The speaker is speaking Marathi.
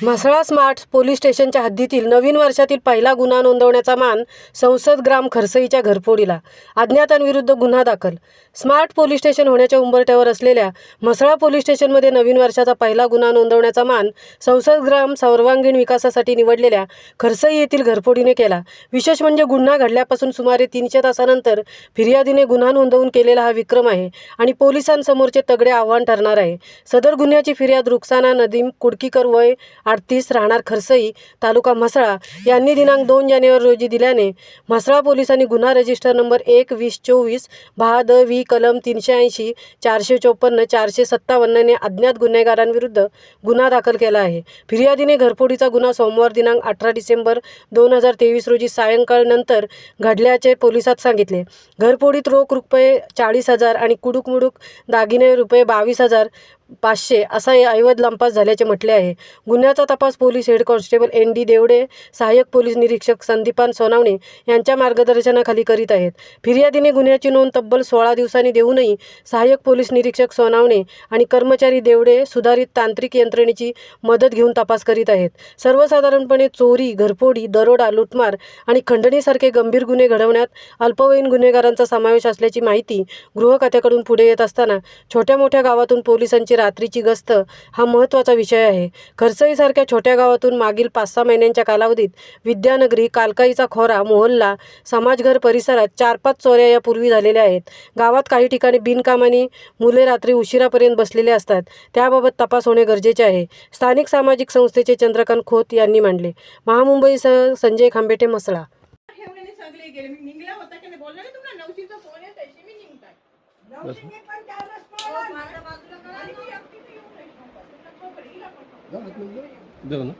म्हसळा स्मार्ट पोलीस स्टेशनच्या हद्दीतील नवीन वर्षातील पहिला गुन्हा नोंदवण्याचा मान संसद ग्राम खरसईच्या घरफोडीला. अज्ञातांविरुद्ध गुन्हा दाखल. स्मार्ट पोलीस स्टेशन होण्याच्या उंबरठ्यावर असलेल्या म्हसळा पोलीस स्टेशनमध्ये नवीन वर्षाचा पहिला गुन्हा नोंदवण्याचा मान संसद ग्राम सर्वांगीण विकासासाठी निवडलेल्या खरसई येथील घरफोडीने केला. विशेष म्हणजे गुन्हा घडल्यापासून सुमारे 300 तासानंतर फिर्यादीने गुन्हा नोंदवून केलेला हा विक्रम आहे आणि पोलिसांसमोरचे तगडे आव्हान ठरणार आहे. सदर गुन्ह्याची फिर्याद रुक्साना नदीम कुडकीकर वय 38 राहणार खरसई तालुका म्हसळा यांनी दिनांक 2 जानेवारी रोजी दिल्याने म्हसळा पोलिसांनी गुन्हा रजिस्टर नंबर 1-20-24 भाद वी कलम 380 454 457 ने अज्ञात गुन्हेगारांविरुद्ध गुन्हा दाखल केला आहे. फिर्यादीने घरफोडीचा गुन्हा सोमवार दिनांक 18 डिसेंबर 2023 रोजी सायंकाळनंतर घडल्याचे पोलिसात सांगितले. घरफोडीत रोख रुपये 40,000 आणि कुडूकमुडूक दागिने रुपये 22,500 असा ऐवज लंपास झाल्याचे म्हटले आहे. गुन्ह्याचा तपास police head constable ND Devde, सहाय्यक पोलीस निरीक्षक संदीपान सोनावणे यांच्या मार्गदर्शनाखाली करीत आहेत. फिर्यादीने गुन्ह्याची नोंद तब्बल 16 दिवसांनी देऊनही सहाय्यक पोलीस निरीक्षक सोनावणे आणि कर्मचारी देवडे सुधारित तांत्रिक यंत्रणेची मदत घेऊन तपास करीत आहेत. सर्वसाधारणपणे चोरी, घरफोडी, दरोडा, लुटमार आणि खंडणीसारखे गंभीर गुन्हे घडवण्यात अल्पवयीन गुन्हेगारांचा समावेश असल्याची माहिती गृह खात्याकडून पुढे येत असताना छोट्या मोठ्या गावातून पोलिसांची रात्रीची गस्त हा महत्त्वाचा विषय आहे. खरसईसारख्या छोट्या गावातून मागील 5-6 महिन्यांच्या कालावधीत विद्यानगरी, कालकाईचा खोरा, मोहल्ला, समाजघर परिसरात 4-5 चोऱ्या यापूर्वी झालेल्या आहेत. गावात काही ठिकाणी बिनकामानी मुले रात्री उशिरापर्यंत बसलेले असतात. त्याबाबत तपास होणे गरजेचे आहे. स्थानिक सामाजिक संस्थेचे चंद्रकांत खोत यांनी मांडले. महामुंबईसह संजय खांबेटे, म्हसळा. जाऊ ना.